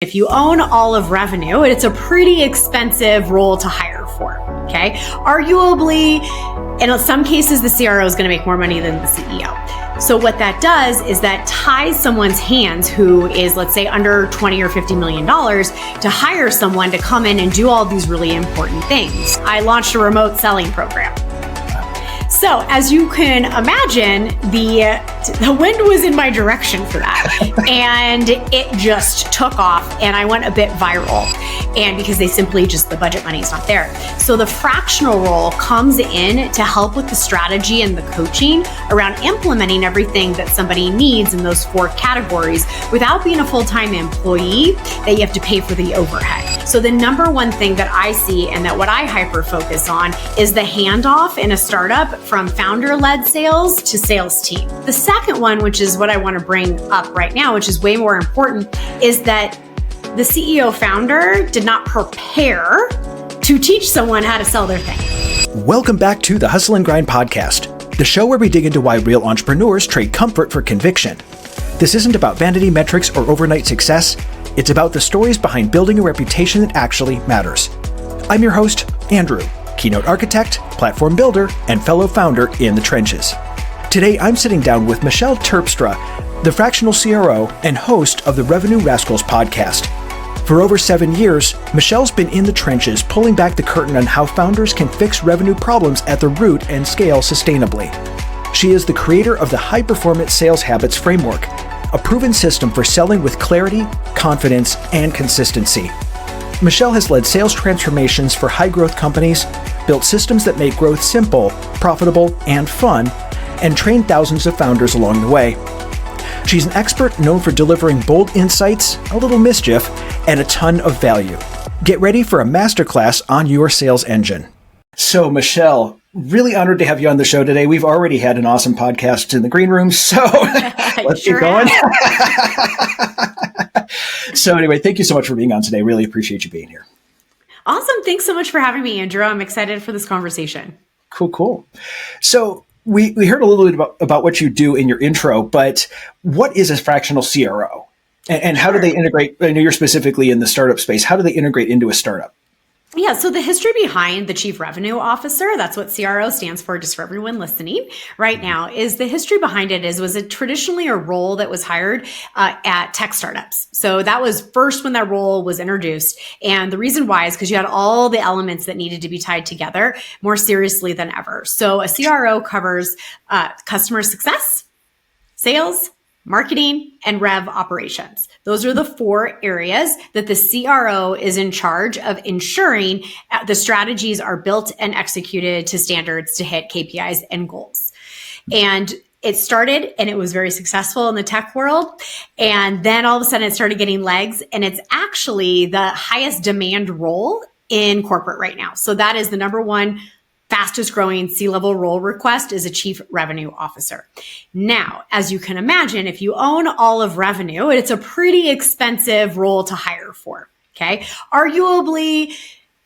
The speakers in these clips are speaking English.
if you own all of revenue, it's a pretty expensive role to hire for. Okay. Arguably, in some cases, the CRO is going to make more money than the CEO. So what that does is that ties someone's hands who is, let's say, under $20 or $50 million to hire someone to come in and do all these really important things. I launched a remote selling program. So as you can imagine, the wind was in my direction for that. And it just took off and I went a bit viral. And because they simply the budget money is not there. So the fractional role comes in to help with the strategy and the coaching around implementing everything that somebody needs in those 4 categories without being a full-time employee that you have to pay for the overhead. So the number one thing that I see and that what I hyper focus on is the handoff in a startup from founder-led sales to sales team. The second one, which is what I want to bring up right now, which is way more important, is that the CEO founder did not prepare to teach someone how to sell their thing. Welcome back to the Hustle and Grind podcast, the show where we dig into why real entrepreneurs trade comfort for conviction. This isn't about vanity metrics or overnight success. It's about the stories behind building a reputation that actually matters. I'm your host, Andrew, keynote architect, platform builder, and fellow founder in the trenches. Today, I'm sitting down with Michelle Terpstra, the fractional CRO and host of the Revenue Rascals podcast. For over 7 years, Michelle's been in the trenches pulling back the curtain on how founders can fix revenue problems at the root and scale sustainably. She is the creator of the High Performance Sales Habits Framework, a proven system for selling with clarity, confidence, and consistency. Michelle has led sales transformations for high-growth companies, built systems that make growth simple, profitable, and fun, and trained thousands of founders along the way. She's an expert known for delivering bold insights, a little mischief, and a ton of value. Get ready for a masterclass on your sales engine. So, Michelle, really honored to have you on the show today. We've already had an awesome podcast in the green room, so let's get going. So anyway, thank you so much for being on today. Really appreciate you being here. Awesome. Thanks so much for having me, Andrew. I'm excited for this conversation. Cool. So we heard a little bit about what you do in your intro, but what is a fractional CRO? And how do they integrate? I know you're specifically in the startup space. How do they integrate into a startup? Yeah, so the history behind the Chief Revenue Officer, that's what CRO stands for, just for everyone listening right now, is the history behind it was it traditionally a role that was hired at tech startups. So that was first when that role was introduced. And the reason why is because you had all the elements that needed to be tied together more seriously than ever. So a CRO covers customer success, sales, marketing, and rev operations. Those are the 4 areas that the CRO is in charge of ensuring the strategies are built and executed to standards to hit KPIs and goals. And it started and it was very successful in the tech world. And then all of a sudden it started getting legs, and it's actually the highest demand role in corporate right now. So that is the number one fastest growing C-level role request is a chief revenue officer. Now, as you can imagine, if you own all of revenue, it's a pretty expensive role to hire for. Okay. Arguably,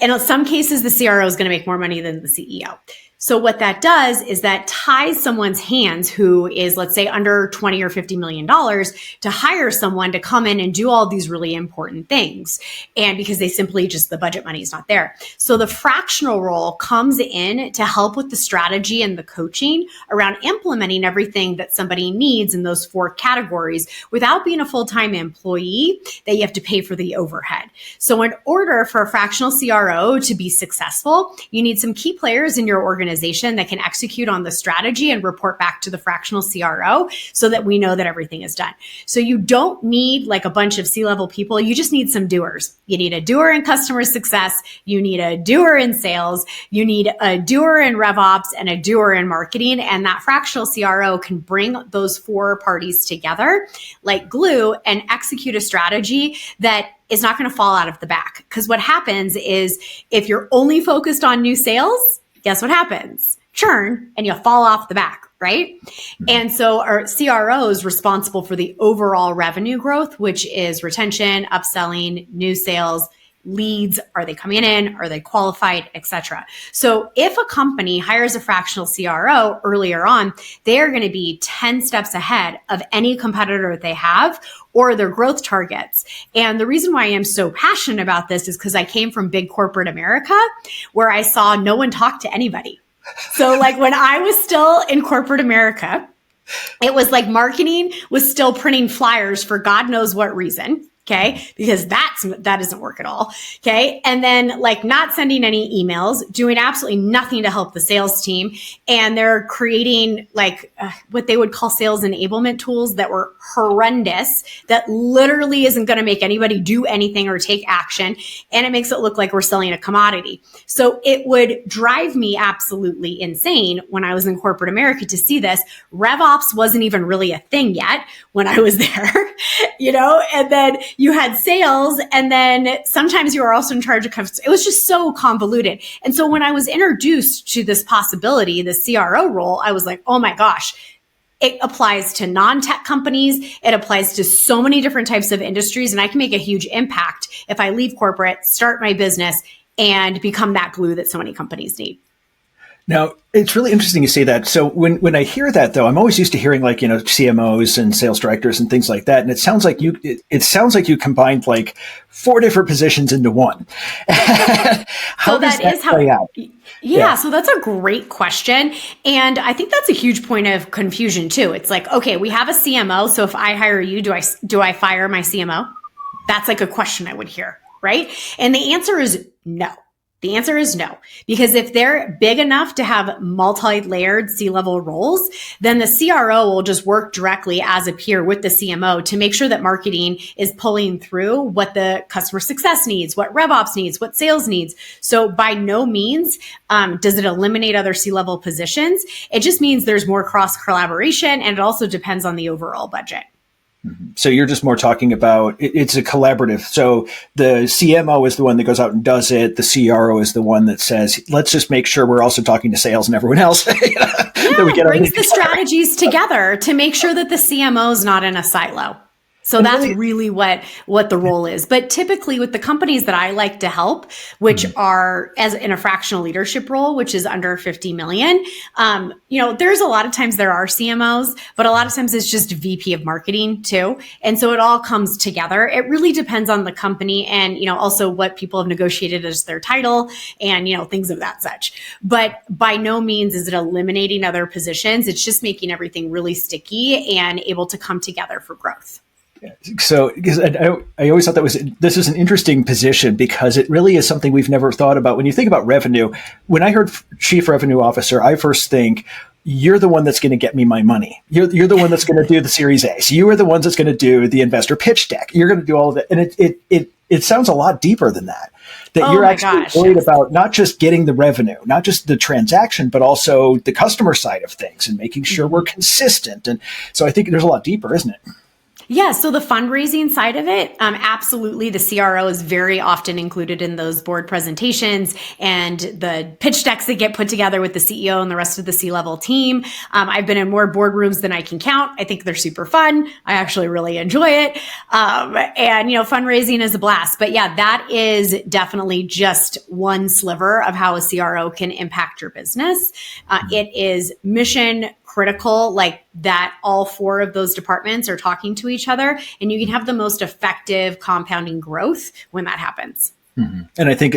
in some cases, the CRO is going to make more money than the CEO. So what that does is that ties someone's hands who is, let's say, under $20 or $50 million to hire someone to come in and do all these really important things. And because they simply the budget money is not there. So the fractional role comes in to help with the strategy and the coaching around implementing everything that somebody needs in those 4 categories without being a full-time employee that you have to pay for the overhead. So in order for a fractional CRO to be successful, you need some key players in your organization that can execute on the strategy and report back to the fractional CRO so that we know that everything is done. So you don't need like a bunch of C-level people. You just need some doers. You need a doer in customer success. You need a doer in sales. You need a doer in RevOps and a doer in marketing. And that fractional CRO can bring those 4 parties together like glue and execute a strategy that is not going to fall out of the back. Because what happens is if you're only focused on new sales, guess what happens? Churn, and you fall off the back, right? And so our CRO is responsible for the overall revenue growth, which is retention, upselling, new sales, leads? Are they coming in? Are they qualified, etc.? So if a company hires a fractional CRO earlier on, they are going to be 10 steps ahead of any competitor they have or their growth targets. And the reason why I am so passionate about this is because I came from big corporate America, where I saw no one talk to anybody. So like when I was still in corporate America, it was like marketing was still printing flyers for God knows what reason. Okay. Because that doesn't work at all. Okay. And then like not sending any emails, doing absolutely nothing to help the sales team. And they're creating like what they would call sales enablement tools that were horrendous, that literally isn't going to make anybody do anything or take action. And it makes it look like we're selling a commodity. So it would drive me absolutely insane when I was in corporate America to see this. RevOps wasn't even really a thing yet when I was there, and then you had sales, and then sometimes you were also in charge of customers. It was just so convoluted. And so when I was introduced to this possibility, the CRO role, I was like, oh my gosh, it applies to non-tech companies. It applies to so many different types of industries. And I can make a huge impact if I leave corporate, start my business, and become that glue that so many companies need. Now, it's really interesting you say that. So when I hear that, though, I'm always used to hearing like, CMOs and sales directors and things like that. And it sounds like you combined like 4 different positions into one. How does that play out? Yeah, so that's a great question. And I think that's a huge point of confusion too. It's like, okay, we have a CMO. So if I hire you, do I fire my CMO? That's like a question I would hear, right? And the answer is no. The answer is no, because if they're big enough to have multi-layered C-level roles, then the CRO will just work directly as a peer with the CMO to make sure that marketing is pulling through what the customer success needs, what RevOps needs, what sales needs. So by no means does it eliminate other C-level positions. It just means there's more cross-collaboration, and it also depends on the overall budget. So you're just more talking about it's a collaborative. So the CMO is the one that goes out and does it. The CRO is the one that says, let's just make sure we're also talking to sales and everyone else. Yeah, brings the strategies together to make sure that the CMO is not in a silo. So that's really what the role is. But typically with the companies that I like to help, which are as in a fractional leadership role, which is under 50 million, there's a lot of times there are CMOs, but a lot of times it's just VP of marketing too. And so it all comes together. It really depends on the company and, also what people have negotiated as their title and, things of that such. But by no means is it eliminating other positions. It's just making everything really sticky and able to come together for growth. So, because I always thought this is an interesting position because it really is something we've never thought about. When you think about revenue, when I heard Chief Revenue Officer, I first think you're the one that's going to get me my money. You're the one that's going to do the Series A. So you are the ones that's going to do the investor pitch deck. You're going to do all of it, and it sounds a lot deeper than that. That you're actually worried about not just getting the revenue, not just the transaction, but also the customer side of things and making sure we're consistent. And so I think there's a lot deeper, isn't it? Yeah. So the fundraising side of it, absolutely. The CRO is very often included in those board presentations and the pitch decks that get put together with the CEO and the rest of the C-level team. I've been in more boardrooms than I can count. I think they're super fun. I actually really enjoy it. And fundraising is a blast. But yeah, that is definitely just one sliver of how a CRO can impact your business. It is mission critical, like that all 4 of those departments are talking to each other, and you can have the most effective compounding growth when that happens. Mm-hmm. And I think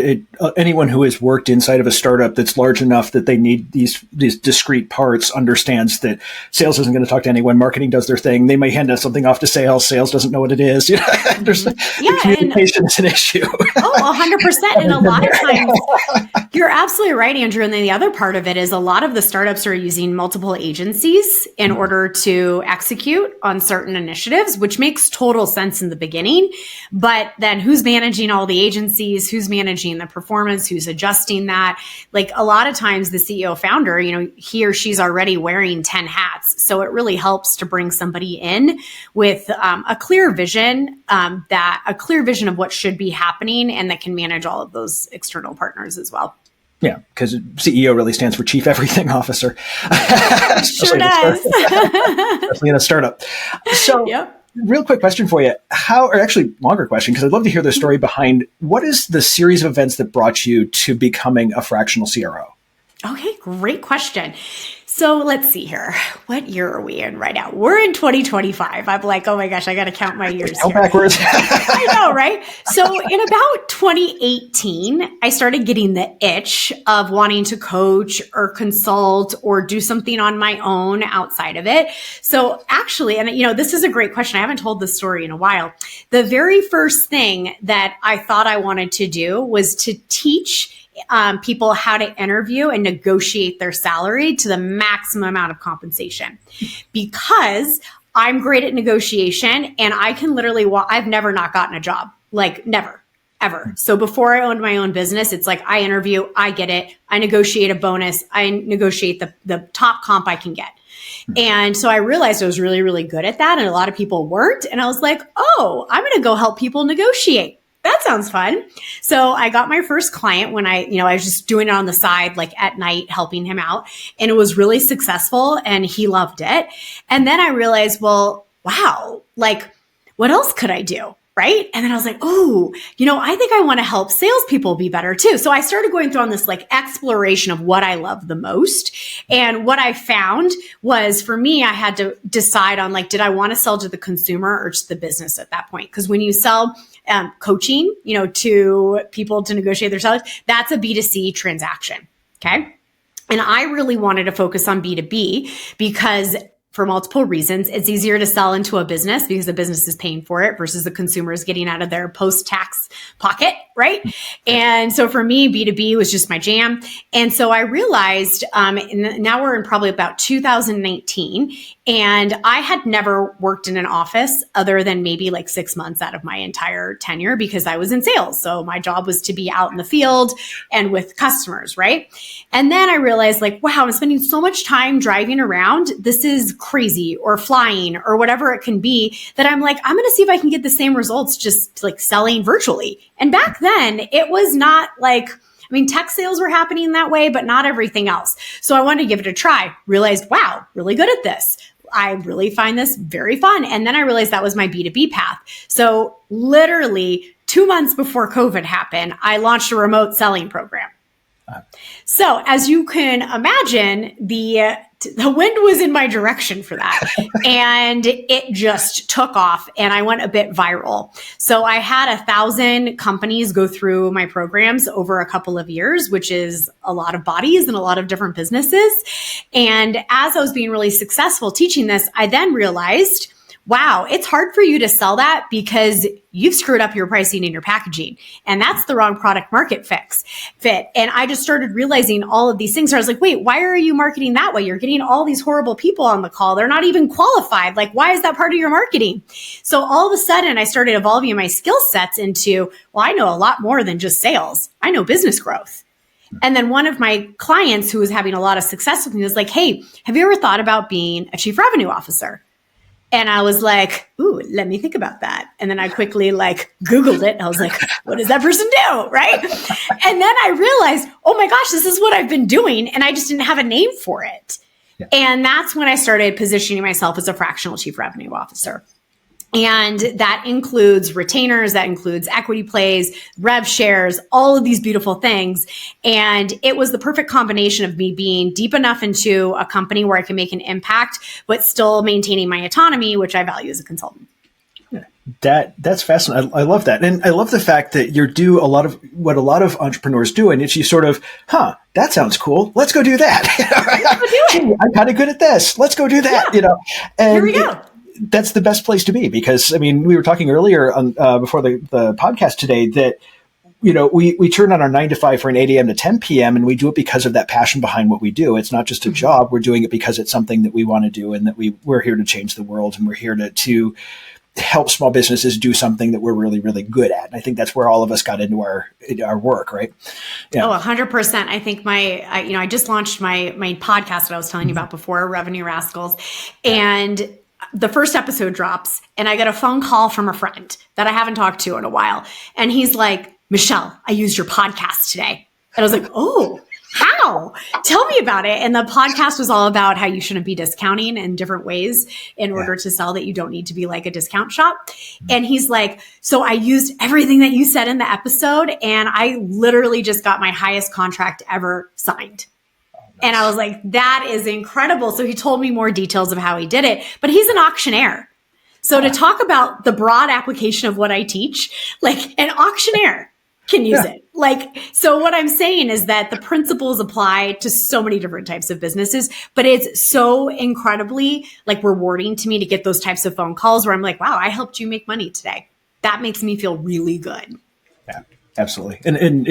anyone who has worked inside of a startup that's large enough that they need these discrete parts understands that sales isn't going to talk to anyone. Marketing does their thing. They may hand us something off to sales. Sales doesn't know what it is. The communication is an issue. 100%. And a lot of times, you're absolutely right, Andrew. And then the other part of it is a lot of the startups are using multiple agencies in order to execute on certain initiatives, which makes total sense in the beginning. But then who's managing all the agencies? Who's managing the performance, who's adjusting that? Like a lot of times the CEO founder, he or she's already wearing 10 hats. So it really helps to bring somebody in with a clear vision, a clear vision of what should be happening and that can manage all of those external partners as well. Yeah, because CEO really stands for Chief Everything Officer. Sure does. Especially in a startup. So, yep. real quick question for you. Or actually longer question, because I'd love to hear the story behind what is the series of events that brought you to becoming a fractional CRO? Okay, great question. So let's see here. What year are we in right now? We're in 2025. I'm like, oh my gosh, I got to count my years Count here. backwards. I know, right? So in about 2018, I started getting the itch of wanting to coach or consult or do something on my own outside of it. So actually, and this is a great question. I haven't told this story in a while. The very first thing that I thought I wanted to do was to teach people how to interview and negotiate their salary to the maximum amount of compensation, because I'm great at negotiation and I can literally I've never not gotten a job, like never, ever. So before I owned my own business, it's like I interview, I get it, I negotiate a bonus, I negotiate the top comp I can get. And so I realized I was really, really good at that. And a lot of people weren't. And I was like, oh, I'm going to go help people negotiate. That sounds fun. So I got my first client when I was just doing it on the side, like at night, helping him out. And it was really successful and he loved it. And then I realized, well, wow, like what else could I do? Right. And then I was like, oh, I think I want to help salespeople be better too. So I started going through on this like exploration of what I love the most. And what I found was, for me, I had to decide on like, did I want to sell to the consumer or to the business at that point? Because when you sell coaching, to people to negotiate their salaries, that's a B2C transaction. Okay. And I really wanted to focus on B2B because for multiple reasons, it's easier to sell into a business because the business is paying for it versus the consumer is getting out of their post-tax pocket, right? And so for me, B2B was just my jam. And so I realized, now we're in probably about 2019, and I had never worked in an office other than maybe like 6 months out of my entire tenure because I was in sales. So my job was to be out in the field and with customers, right? And then I realized like, wow, I'm spending so much time driving around. This is crazy, or flying, or whatever it can be, that I'm like, I'm going to see if I can get the same results just like selling virtually. And back then it was not like, tech sales were happening that way, but not everything else. So I wanted to give it a try, realized, wow, really good at this. I really find this very fun. And then I realized that was my B2B path. So literally 2 months before COVID happened, I launched a remote selling program. So as you can imagine, the wind was in my direction for that. And it just took off and I went a bit viral. So I had 1,000 companies go through my programs over a couple of years, which is a lot of bodies and a lot of different businesses. And as I was being really successful teaching this, I then realized, wow, it's hard for you to sell that because you've screwed up your pricing and your packaging. And that's the wrong product market fit. And I just started realizing all of these things. So I was like, wait, why are you marketing that way? You're getting all these horrible people on the call. They're not even qualified. Like, why is that part of your marketing? So all of a sudden I started evolving my skill sets into, well, I know a lot more than just sales. I know business growth. And then one of my clients who was having a lot of success with me was like, hey, have you ever thought about being a chief revenue officer? And I was like, ooh, let me think about that. And then I quickly Googled it. And I was like, what does that person do? Right. And then I realized, oh my gosh, this is what I've been doing. And I just didn't have a name for it. Yeah. And that's when I started positioning myself as a fractional chief revenue officer. And that includes retainers, that includes equity plays, rev shares, all of these beautiful things. And it was the perfect combination of me being deep enough into a company where I can make an impact, but still maintaining my autonomy, which I value as a consultant. That's fascinating. I love that. And I love the fact that you do a lot of what a lot of entrepreneurs do. And it's you sort of, that sounds cool. Let's go do that. Let's go do it. I'm kind of good at this. Let's go do that. Yeah. And here we go. That's the best place to be because, we were talking earlier on, before the podcast today that, we turn on our 9 to 5 for an 8 a.m. to 10 p.m. and we do it because of that passion behind what we do. It's not just a job. We're doing it because it's something that we want to do and that we're here to change the world and we're here to help small businesses do something that we're really, really good at. And I think that's where all of us got into our work, right? Yeah. Oh, 100%. I think I just launched my podcast that I was telling you about before, Revenue Rascals. And the first episode drops and I get a phone call from a friend that I haven't talked to in a while. And he's like, Michelle, I used your podcast today. And I was like, oh, How? Tell me about it. And the podcast was all about how you shouldn't be discounting in different ways in order to sell, that you don't need to be like a discount shop. And he's like, so I used everything that you said in the episode, and I literally just got my highest contract ever signed. And I was like, that is incredible. So he told me more details of how he did it, but he's an auctioneer. So to talk about the broad application of what I teach, like an auctioneer can use it. Like, so what I'm saying is that the principles apply to so many different types of businesses, but it's so incredibly like rewarding to me to get those types of phone calls where I'm like, wow, I helped you make money today. That makes me feel really good. Yeah, absolutely. And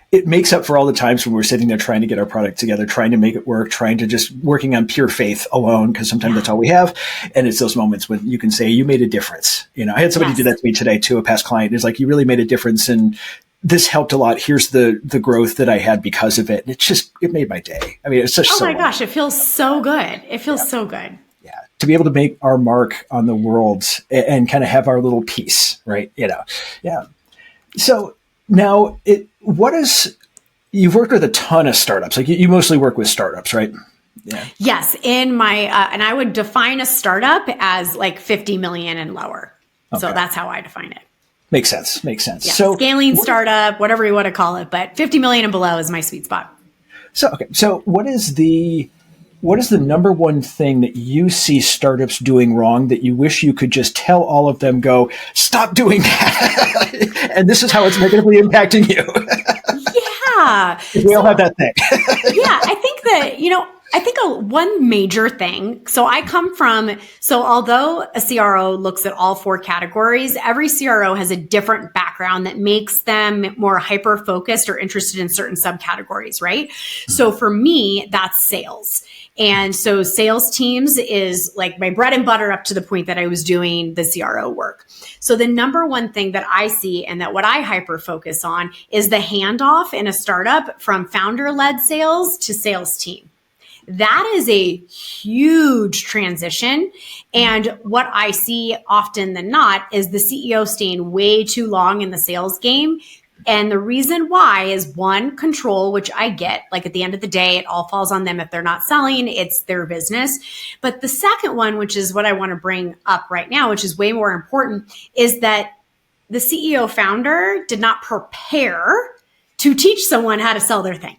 it makes up for all the times when we're sitting there trying to get our product together, trying to make it work, trying to just working on pure faith alone, because sometimes that's all we have. And it's those moments when you can say, you made a difference. You know, I had somebody do that to me today too, a past client. It's like, you really made a difference, and this helped a lot. Here's the growth that I had because of it. And it made my day. I mean, it's just gosh, it feels so good. It feels so good. Yeah. To be able to make our mark on the world and kind of have our little piece, right? You know, yeah. So now you've worked with a ton of startups. Like you mostly work with startups, right? Yeah. Yes. In my, and I would define a startup as like 50 million and lower. Okay. So that's how I define it. Makes sense. Yeah. So scaling startup, whatever you want to call it, but 50 million and below is my sweet spot. So, okay. So what is the number one thing that you see startups doing wrong that you wish you could just tell all of them, go, stop doing that? And this is how it's negatively impacting you. Yeah. We all have that thing. Yeah. I think that, one major thing, so although a CRO looks at all 4 categories, every CRO has a different background that makes them more hyper-focused or interested in certain subcategories, right? Mm-hmm. So for me, that's sales. And so sales teams is like my bread and butter up to the point that I was doing the CRO work. So the number one thing that I see and that what I hyper focus on is the handoff in a startup from founder-led sales to sales team. That is a huge transition. And what I see often than not is the CEO staying way too long in the sales game. And the reason why is, one, control, which I get. Like at the end of the day, it all falls on them. If they're not selling, it's their business. But the second one, which is what I want to bring up right now, which is way more important, is that the CEO founder did not prepare to teach someone how to sell their thing.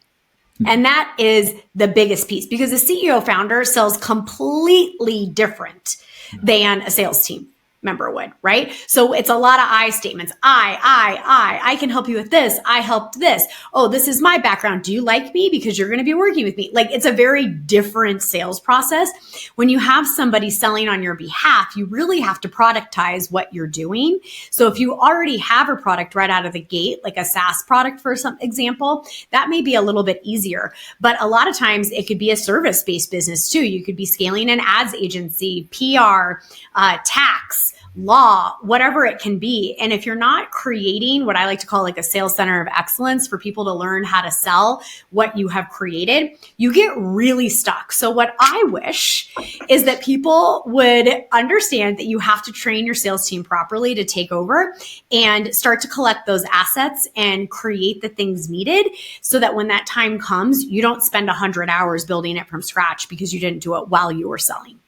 And that is the biggest piece, because the CEO founder sells completely different than a sales team member would, right? So it's a lot of I statements. I can help you with this. I helped this. Oh, this is my background. Do you like me? Because you're going to be working with me. Like, it's a very different sales process. When you have somebody selling on your behalf, you really have to productize what you're doing. So if you already have a product right out of the gate, like a SaaS product, for some example, that may be a little bit easier. But a lot of times it could be a service-based business too. You could be scaling an ads agency, PR, tax, law, whatever it can be. And if you're not creating what I like to call like a sales center of excellence for people to learn how to sell what you have created, you get really stuck. So what I wish is that people would understand that you have to train your sales team properly to take over and start to collect those assets and create the things needed so that when that time comes, you don't spend 100 hours building it from scratch because you didn't do it while you were selling.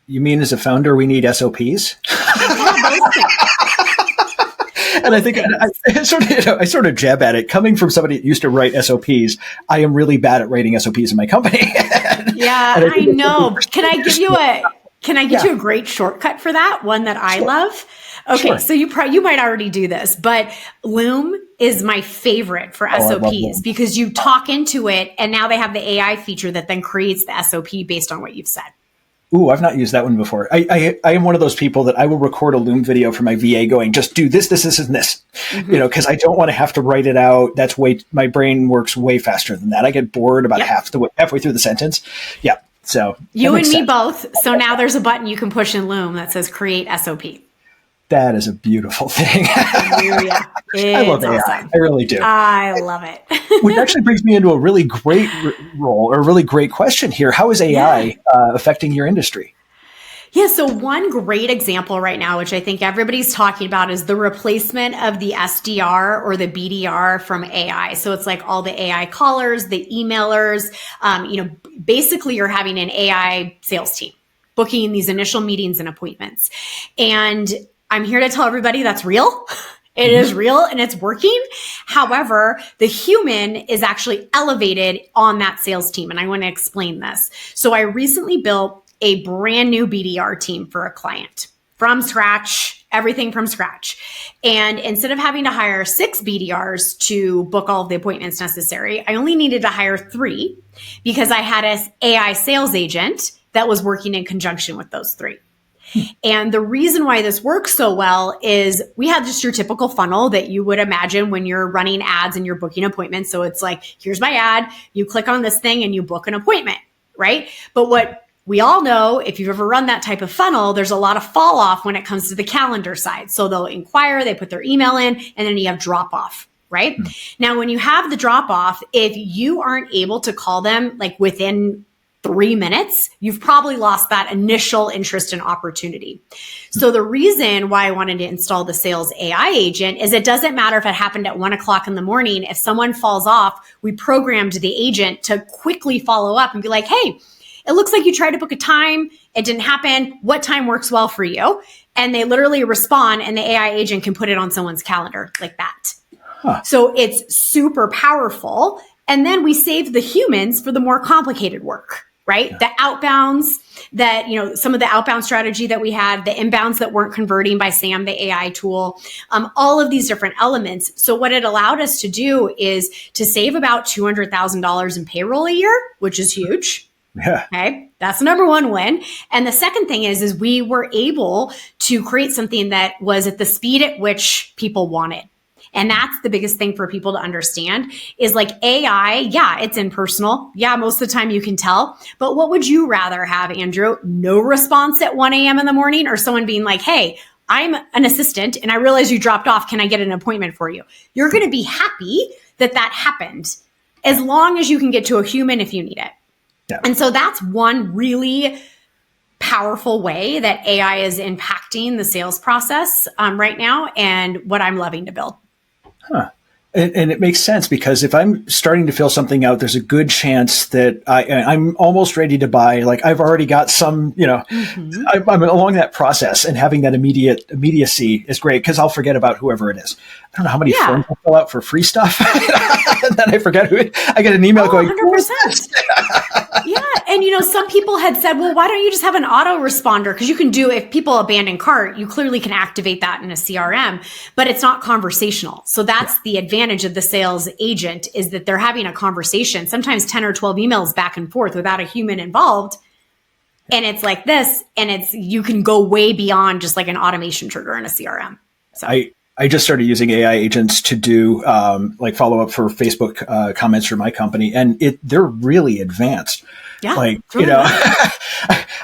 You mean as a founder, we need SOPs? And I think I sort of jab at it. Coming from somebody that used to write SOPs, I am really bad at writing SOPs in my company. Yeah, I know. Can I give you a great shortcut for that? One that I love? Okay, sure. So you might already do this, but Loom is my favorite for SOPs because you talk into it and now they have the AI feature that then creates the SOP based on what you've said. Ooh, I've not used that one before. I am one of those people that I will record a Loom video for my VA going, just do this, this, and this, because I don't want to have to write it out. My brain works way faster than that. I get bored about halfway through the sentence. Yeah. So you and me both. So now there's a button you can push in Loom that says create SOP. That is a beautiful thing. Yeah. I love AI. Awesome. I really do. I love it. Which actually brings me into a really great role or a really great question here. How is AI affecting your industry? Yeah, so one great example right now, which I think everybody's talking about, is the replacement of the SDR or the BDR from AI. So it's like all the AI callers, the emailers, basically you're having an AI sales team booking these initial meetings and appointments. And I'm here to tell everybody that's real. It is real and it's working. However, the human is actually elevated on that sales team. And I want to explain this. So I recently built a brand new BDR team for a client from scratch, everything from scratch. And instead of having to hire 6 BDRs to book all of the appointments necessary, I only needed to hire 3 because I had an AI sales agent that was working in conjunction with those 3. And the reason why this works so well is we have just your typical funnel that you would imagine when you're running ads and you're booking appointments. So it's like, here's my ad, you click on this thing and you book an appointment, right? But what we all know, if you've ever run that type of funnel, there's a lot of fall off when it comes to the calendar side. So they'll inquire, they put their email in, and then you have drop off, right? Now, when you have the drop off, if you aren't able to call them like within 3 minutes, you've probably lost that initial interest and opportunity. So the reason why I wanted to install the sales AI agent is it doesn't matter if it happened at 1:00 in the morning. If someone falls off, we programmed the agent to quickly follow up and be like, hey, it looks like you tried to book a time. It didn't happen. What time works well for you? And they literally respond and the AI agent can put it on someone's calendar like that. So it's super powerful. And then we save the humans for the more complicated work, right? The outbounds that, some of the outbound strategy that we had, the inbounds that weren't converting by Sam, the AI tool, all of these different elements. So what it allowed us to do is to save about $200,000 in payroll a year, which is huge. Yeah. Okay. That's the number one win. And the second thing is we were able to create something that was at the speed at which people wanted. And that's the biggest thing for people to understand is like AI. Yeah, it's impersonal. Yeah, most of the time you can tell. But what would you rather have, Andrew? No response at 1 a.m. in the morning, or someone being like, hey, I'm an assistant and I realize you dropped off. Can I get an appointment for you? You're going to be happy that happened as long as you can get to a human if you need it. Yeah. And so that's one really powerful way that AI is impacting the sales process right now, and what I'm loving to build. And it makes sense because if I'm starting to fill something out, there's a good chance that I'm almost ready to buy. Like I've already got some, I'm along that process, and having that immediacy is great because I'll forget about whoever it is. I don't know how many forms I fill out for free stuff. And then I forget I get an email going, 100%. Yeah. And, some people had said, well, why don't you just have an autoresponder? Because you can do, if people abandon cart, you clearly can activate that in a CRM, but it's not conversational. So that's the advantage of the sales agent, is that they're having a conversation, sometimes 10 or 12 emails back and forth without a human involved. And it's like this, and you can go way beyond just like an automation trigger in a CRM. So I just started using AI agents to do like follow up for Facebook comments for my company, and they're really advanced. Yeah, like really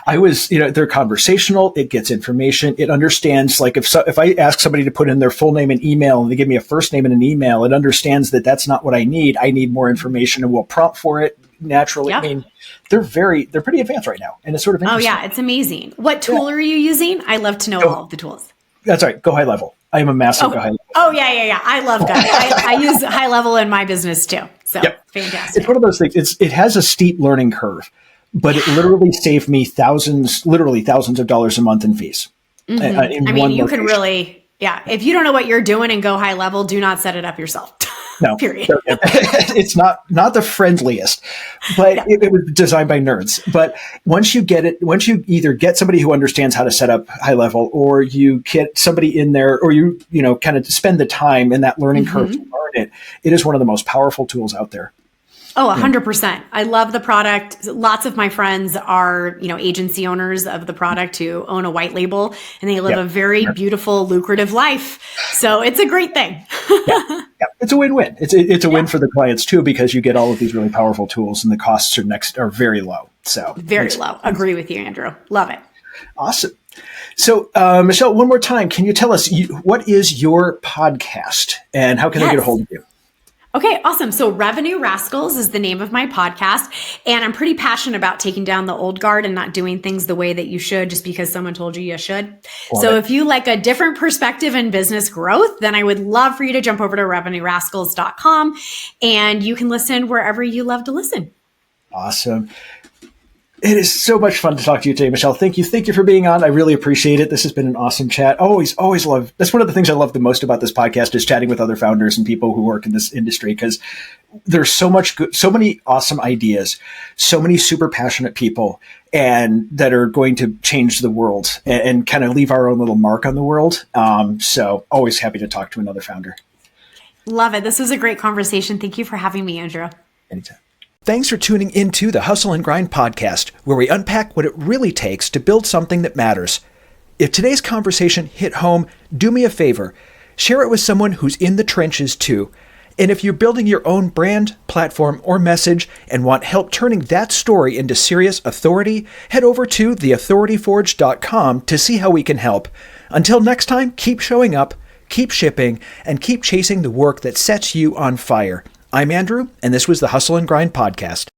I was they're conversational. It gets information. It understands, like if I ask somebody to put in their full name and email, and they give me a first name and an email, it understands that that's not what I need. I need more information, and will prompt for it naturally. Yep. I mean, they're pretty advanced right now, and it's sort of interesting. Oh yeah, it's amazing. What tool are you using? I love to know all of the tools. That's right. Go high level. I am a massive Go high level. Oh yeah. I love that. I use high level in my business too. So fantastic. It's one of those things. It has a steep learning curve, but it literally saved me thousands of dollars a month in fees. Mm-hmm. You can really, if you don't know what you're doing and go high level, do not set it up yourself. No, period. It's not the friendliest, but it was designed by nerds. But once you either get somebody who understands how to set up high level, or you get somebody in there, or you kind of spend the time in that learning curve to learn it, it is one of the most powerful tools out there. Oh, 100%. I love the product. Lots of my friends are, agency owners of the product who own a white label, and they live a very beautiful, lucrative life. So it's a great thing. It's a win-win. It's a win for the clients too, because you get all of these really powerful tools, and the costs are very low. So very low. Agree with you, Andrew. Love it. Awesome. So, Michelle, one more time, can you tell us what is your podcast and how can they get a hold of you? Okay, awesome. So Revenue Rascals is the name of my podcast. And I'm pretty passionate about taking down the old guard and not doing things the way that you should just because someone told you should. So if you like a different perspective in business growth, then I would love for you to jump over to revenuerascals.com and you can listen wherever you love to listen. Awesome. It is so much fun to talk to you today, Michelle. Thank you. Thank you for being on. I really appreciate it. This has been an awesome chat. Always love. That's one of the things I love the most about this podcast is chatting with other founders and people who work in this industry, because there's so much good, so many awesome ideas, so many super passionate people, and that are going to change the world and kind of leave our own little mark on the world. So always happy to talk to another founder. Love it. This was a great conversation. Thank you for having me, Andrew. Anytime. Thanks for tuning into the Hustle and Grind podcast, where we unpack what it really takes to build something that matters. If today's conversation hit home, do me a favor. Share it with someone who's in the trenches too. And if you're building your own brand, platform, or message and want help turning that story into serious authority, head over to theauthorityforge.com to see how we can help. Until next time, keep showing up, keep shipping, and keep chasing the work that sets you on fire. I'm Andrew, and this was the Hustle and Grind podcast.